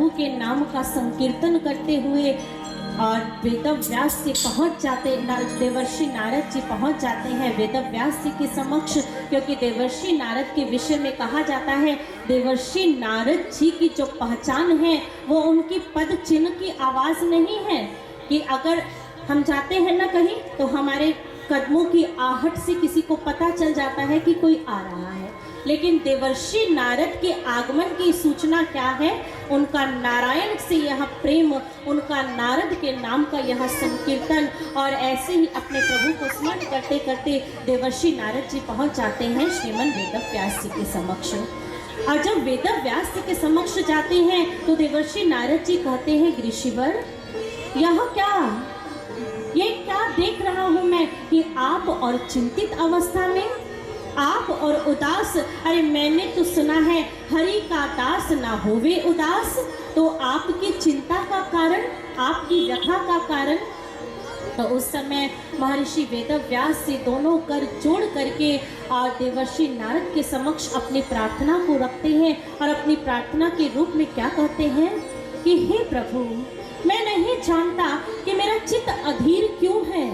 प्रभु के नाम का संकीर्तन करते हुए और वेदव्यास से पहुंच जाते, देवर्षि नारद जी पहुंच जाते हैं वेदव्यास जी के समक्ष, क्योंकि देवर्षि नारद के विषय में कहा जाता है देवर्षि नारद जी की जो पहचान है वो उनकी पद चिन्ह की आवाज़ नहीं है कि अगर हम जाते हैं ना कहीं तो हमारे कदमों की आहट से किसी को पता चल जाता है कि कोई आ रहा है, लेकिन देवर्षि नारद के आगमन की सूचना क्या है? उनका नारायण से यह प्रेम, उनका नारद के नाम का यह संकीर्तन, और ऐसे ही अपने प्रभु को स्मरण करते करते देवर्षि नारद जी पहुंच जाते हैं श्रीमन वेदव्यास जी के समक्ष। और जब वेदव्यास जी के समक्ष जाते हैं तो देवर्षि नारद जी कहते हैं ऋषिवर, यह क्या, ये क्या देख रहा हूँ मैं कि आप और चिंतित अवस्था में, आप और उदास। अरे मैंने तो सुना है हरि का दास ना होवे उदास, तो आपकी चिंता का कारण, आपकी व्यथा का कारण। तो उस समय महर्षि वेदव्यास से दोनों कर जोड़ करके और देवर्षि नारद के समक्ष अपनी प्रार्थना को रखते हैं और अपनी प्रार्थना के रूप में क्या कहते हैं कि हे प्रभु, मैं नहीं जानता कि मेरा चित्त अधीर क्यों है,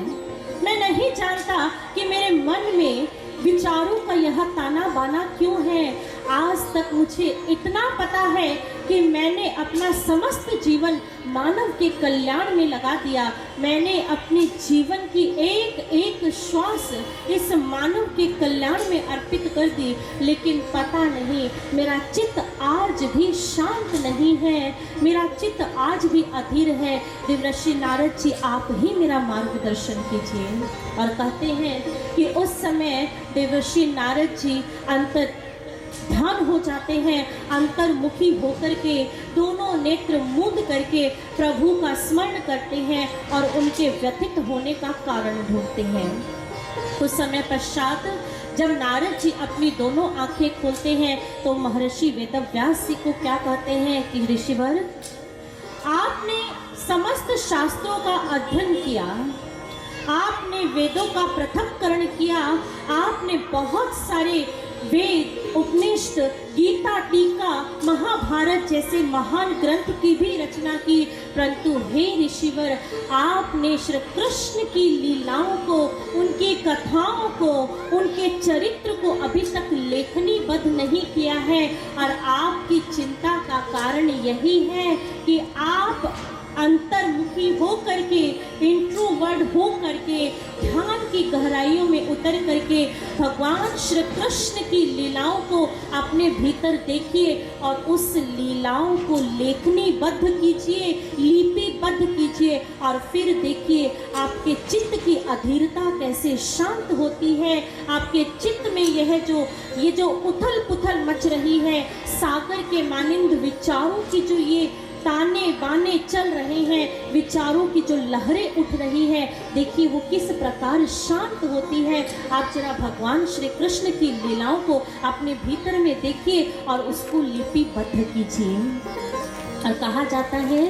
मैं नहीं जानता कि मेरे मन में विचारों का यह ताना बाना क्यों है। आज तक मुझे इतना पता है कि मैंने अपना समस्त जीवन मानव के कल्याण में लगा दिया, मैंने अपने जीवन की एक एक श्वास इस मानव के कल्याण में अर्पित कर दी, लेकिन पता नहीं मेरा चित्त आज भी शांत नहीं है, मेरा चित्त आज भी अधीर है। देवर्षि नारद जी आप ही मेरा मार्गदर्शन कीजिए। और कहते हैं कि उस समय देवर्षि नारद जी अंतर ध्यान हो जाते हैं, अंतर्मुखी होकर के दोनों नेत्र मूंद करके प्रभु का स्मरण करते हैं और उनके व्यथित होने का कारण ढूंढते हैं। कुछ समय पश्चात जब नारद जी अपनी दोनों आंखें खोलते हैं तो महर्षि वेदव्यास जी को क्या कहते हैं कि ऋषिवर, आपने समस्त शास्त्रों का अध्ययन किया, आपने वेदों का पृथक्करण किया, आपने बहुत सारे वेद, उपनिषद, गीता, टीका, महाभारत जैसे महान ग्रंथ की भी रचना की, परंतु हे ऋषिवर, आपने श्री कृष्ण की लीलाओं को, उनकी कथाओं को, उनके चरित्र को अभी तक लेखनीबद्ध नहीं किया है। और आपकी चिंता का कारण यही है कि आप अंतर्मुखी हो करके, इंट्रोवर्ट हो करके, ध्यान की गहराइयों में उतर करके भगवान श्री कृष्ण की लीलाओं को अपने भीतर देखिए और उस लीलाओं को लेखनीबद्ध कीजिए, लिपिबद्ध कीजिए, और फिर देखिए आपके चित्त की अधीरता कैसे शांत होती है। आपके चित्त में ये जो उथल पुथल मच रही है, सागर के मानिंद विचारों की जो ये ताने बाने चल रहे हैं, विचारों की जो लहरें उठ रही है, देखिए वो किस प्रकार शांत होती है। आप जरा भगवान श्री कृष्ण की लीलाओं को अपने भीतर में देखिए और उसको लिपिबद्ध कीजिए। और कहा जाता है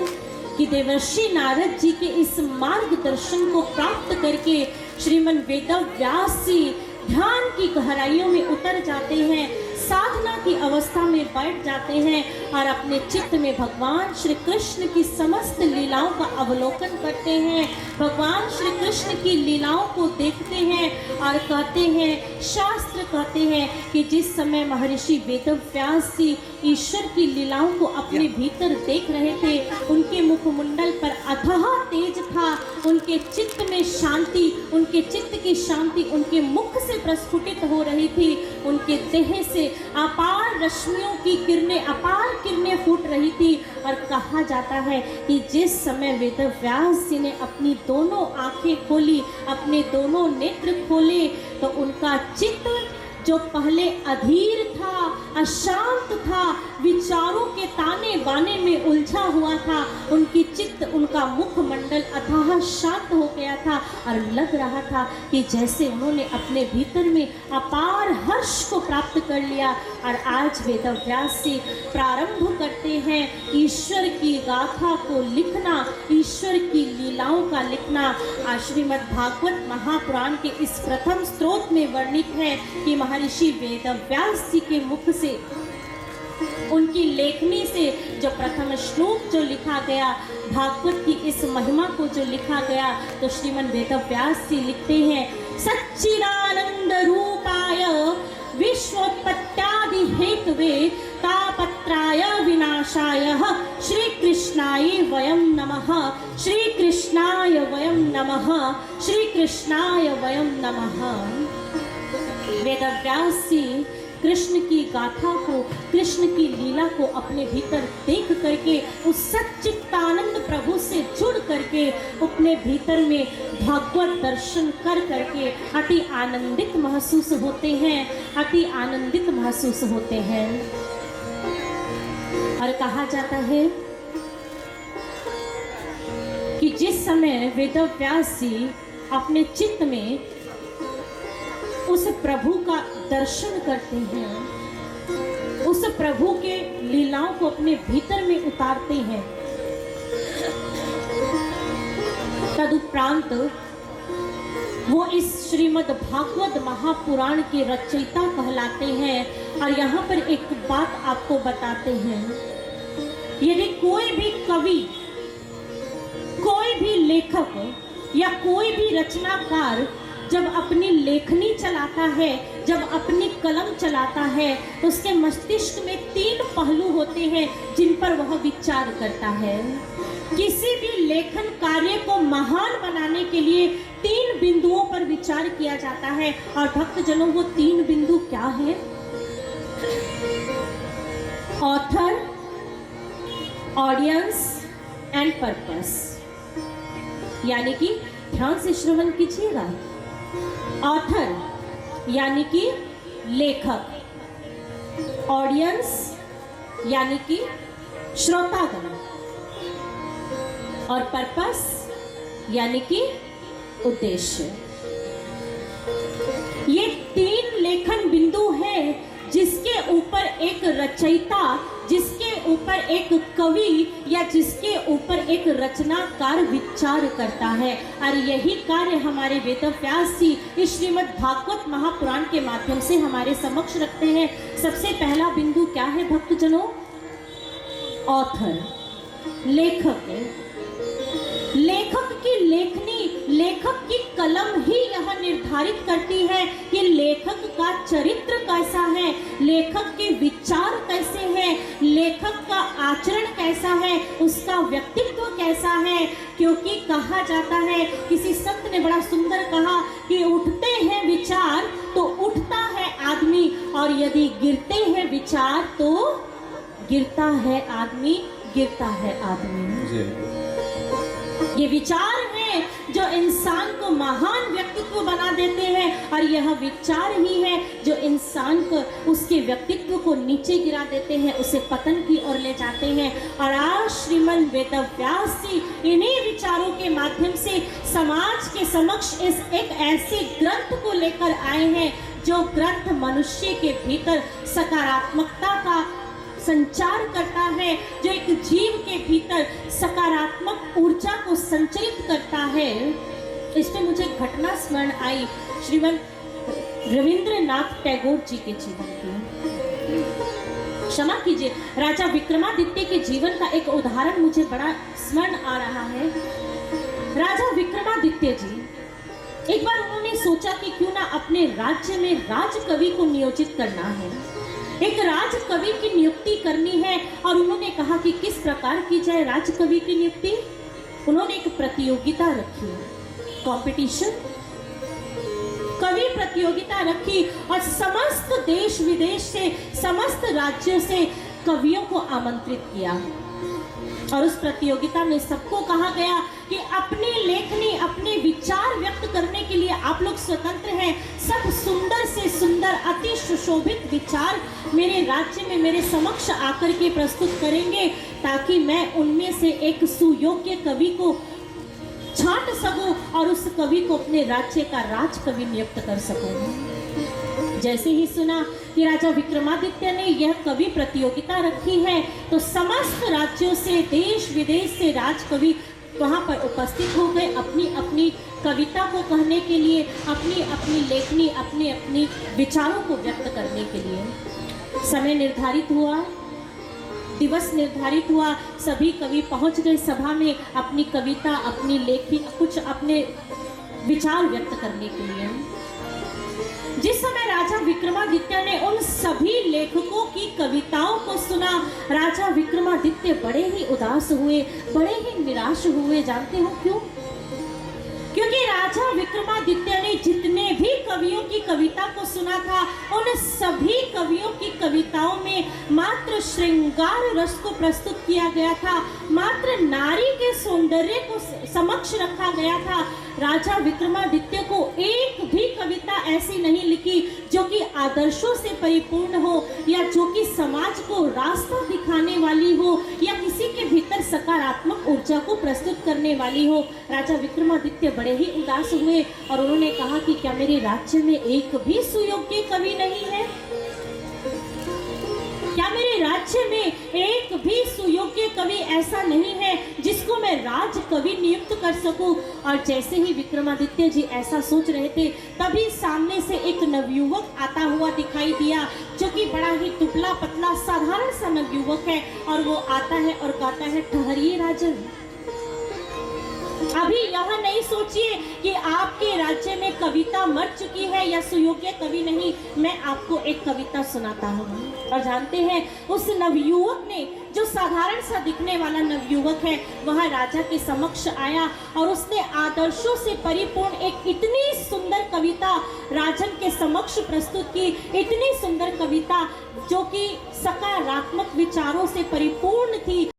कि देवर्षि नारद जी के इस मार्गदर्शन को प्राप्त करके श्रीमन वेदव्यास जी ध्यान की गहराइयों में उतर जाते हैं, साधना की अवस्था में बैठ जाते हैं और अपने चित्त में भगवान श्री कृष्ण की समस्त लीलाओं का अवलोकन करते हैं, भगवान श्री कृष्ण की लीलाओं को देखते हैं और कहते हैं, शास्त्र कहते हैं कि जिस समय महर्षि वेदव्यास जी ईश्वर की लीलाओं को अपने भीतर देख रहे थे, उनके मुखमंडल पर अथाह तेज था, उनके चित्त में शांति, उनके चित्त की शांति उनके मुख से प्रस्फुटित हो रही थी, उनके देह से अपार रश्मियों की किरणें, अपार किरणें फूट रही थी। और कहा जाता है कि जिस समय वेदव्यास जी ने अपनी दोनों आंखें खोली, अपने दोनों नेत्र खोले, तो उनका चित्त जो पहले अधीर था, अशांत था, विचारों के ताने बाने में उलझा हुआ था, उनकी चित्त, उनका मुखमंडल अथाह शांत हो गया था और लग रहा था कि जैसे उन्होंने अपने भीतर में अपार हर्ष को प्राप्त कर लिया। और आज वेदव्यास से प्रारंभ करते हैं ईश्वर की गाथा को लिखना, ईश्वर की लीलाओं का लिखना। श्रीमद् भागवत महापुराण के इस प्रथम स्त्रोत में वर्णित है कि महर्षि वेदव्यास जी के मुख से उनकी लेखनी से जो प्रथम श्लोक जो लिखा गया, भागवत की इस महिमा को जो लिखा गया, तो श्रीमद् वेदव्यास जी लिखते हैं, सच्चिदानंद रूपाय विश्वोत्पत्त्यादि हेतवे तापत्राय विनाशाय श्री कृष्णाय वयं नमः, श्री कृष्णाय वयं नमः, श्री कृष्णाय वयं नमः। वेदव्यास जी कृष्ण की गाथा को, कृष्ण की लीला को अपने भीतर देख करके, उस सच्चिदानंद प्रभु से जुड़ करके, अपने भीतर में भागवत दर्शन कर करके अति आनंदित महसूस होते हैं, अति आनंदित महसूस होते हैं। और कहा जाता है कि जिस समय वेदव्यास जी अपने चित्त में उस प्रभु का दर्शन करते हैं, उस प्रभु के लीलाओं को अपने भीतर में उतारते हैं, तदुपरांत वो इस श्रीमद् भागवत महापुराण के रचयिता कहलाते हैं। और यहाँ पर एक बात आपको बताते हैं, यदि कोई भी कवि, कोई भी लेखक या कोई भी रचनाकार जब अपनी लेखनी चलाता है, जब अपनी कलम चलाता है, तो उसके मस्तिष्क में 3 पहलू होते हैं जिन पर वह विचार करता है। किसी भी लेखन कार्य को महान बनाने के लिए 3 बिंदुओं पर विचार किया जाता है। और भक्तजनों, वो 3 बिंदु क्या है? Author, audience and purpose. यानी कि ध्यान से श्रवण कीजिएगा। ऑथर यानी कि लेखक, ऑडियंस यानी कि श्रोतागण, और पर्पस यानी कि उद्देश्य। ये 3 लेखन बिंदु हैं जिसके ऊपर एक रचयिता, जिसके ऊपर एक कवि या जिसके ऊपर एक रचनाकार विचार करता है। और यही कार्य हमारे वेदव्यास जी इस श्रीमद् भागवत महापुराण के माध्यम से हमारे समक्ष रखते हैं। सबसे पहला बिंदु क्या है भक्तजनों? ऑथर, लेखक। लेखक की लेखनी, लेखक की कलम ही यह निर्धारित करती है कि लेखक का चरित्र कैसा है, लेखक के विचार कैसे हैं, लेखक का आचरण कैसा है, उसका व्यक्तित्व कैसा है। क्योंकि कहा जाता है, किसी संत ने बड़ा सुंदर कहा कि उठते हैं विचार तो उठता है आदमी, और यदि गिरते हैं विचार तो गिरता है आदमी, गिरता है आदमी। ये विचार हैं जो इंसान को महान व्यक्तित्व बना देते हैं, और यह विचार ही है जो इंसान को, उसके व्यक्तित्व को नीचे गिरा देते हैं, उसे पतन की ओर ले जाते हैं। और आज श्रीमद् वेदव्यास जी इन्हीं विचारों के माध्यम से समाज के समक्ष इस एक ऐसे ग्रंथ को लेकर आए हैं, जो ग्रंथ मनुष्य के भीतर सकारात्मकता का संचार करता है, जो एक जीव के भीतर सकारात्मक ऊर्जा को संचरित करता है। इसमें मुझे घटना स्मरण आई श्रीमद् रविंद्रनाथ टैगोर जी के जीवन की। क्षमा कीजिए, राजा विक्रमादित्य के जीवन का एक उदाहरण मुझे बड़ा स्मरण आ रहा है। राजा विक्रमादित्य जी, एक बार उन्होंने सोचा कि क्यों ना अपने राज्य में राजकवि को नियोजित करना है, एक राजकवि की नियुक्ति करनी है। और उन्होंने कहा कि किस प्रकार की जाए राजकवि की नियुक्ति। उन्होंने एक प्रतियोगिता रखी, कंपटीशन, कवि प्रतियोगिता रखी, और समस्त देश विदेश से, समस्त राज्यों से कवियों को आमंत्रित किया। और उस प्रतियोगिता में सबको कहा गया कि अपनी लेखनी, अपने विचार व्यक्त करने के लिए आप लोग स्वतंत्र हैं। सब सुंदर से सुंदर, अति सुशोभित विचार मेरे राज्य में मेरे समक्ष आकर के प्रस्तुत करेंगे, ताकि मैं उनमें से एक सुयोग्य कवि को छांट सकूं और उस कवि को अपने राज्य का राजकवि नियुक्त कर सकूं। जैसे ही सुना कि राजा विक्रमादित्य ने यह कवि प्रतियोगिता रखी है, तो समस्त राज्यों से, देश विदेश से राजकवि वहां पर उपस्थित हो गए, अपनी अपनी कविता को कहने के लिए, अपनी अपनी लेखनी, अपने अपने विचारों को व्यक्त करने के लिए। समय निर्धारित हुआ, दिवस निर्धारित हुआ, सभी कवि पहुंच गए सभा में अपनी कविता, अपनी लेखी, कुछ अपने विचार व्यक्त करने के लिए। जिस समय राजा विक्रमादित्य ने उन सभी लेखकों की कविताओं को सुना, राजा विक्रमादित्य बड़े ही उदास हुए, बड़े ही निराश हुए। जानते हो क्यों? क्योंकि राजा विक्रमादित्य ने जितने भी कवियों की कविता को सुना था, उन सभी कवियों की कविताओं में मात्र श्रृंगार रस को प्रस्तुत किया गया था, मात्र नारी के सौंदर्य को समक्ष रखा गया था। राजा विक्रमादित्य को एक भी कविता ऐसी नहीं लिखी जो कि आदर्शों से परिपूर्ण हो, या जो कि समाज को रास्ता दिखाने वाली हो, या किसी के भीतर सकारात्मक ऊर्जा को प्रस्तुत करने वाली हो। राजा विक्रमादित्य बड़े ही उदास हुए और उन्होंने कहा कि क्या मेरे राज्य में एक भी सुयोग्य कवि नहीं है? क्या मेरे राज्य में एक भी सुयोग्य कवि ऐसा नहीं है जिसको मैं राज कवि नियुक्त कर सकूं? और जैसे ही विक्रमादित्य जी ऐसा सोच रहे थे, तभी सामने से एक नवयुवक आता हुआ दिखाई दिया, जो कि बड़ा ही दुबला पतला साधारण सा नवयुवक है। और वो आता है और कहता है, ठहरिए राजन, अभी यह नहीं सोचिए कि आपके राज्य में कविता मर चुकी है या सुयोग्य कवि नहीं, मैं आपको एक कविता सुनाता हूँ। और जानते हैं, उस नवयुवक ने, जो साधारण सा दिखने वाला नवयुवक है, वह राजा के समक्ष आया और उसने आदर्शों से परिपूर्ण एक इतनी सुंदर कविता राजन के समक्ष प्रस्तुत की, इतनी सुंदर कविता जो कि सकारात्मक विचारों से परिपूर्ण थी।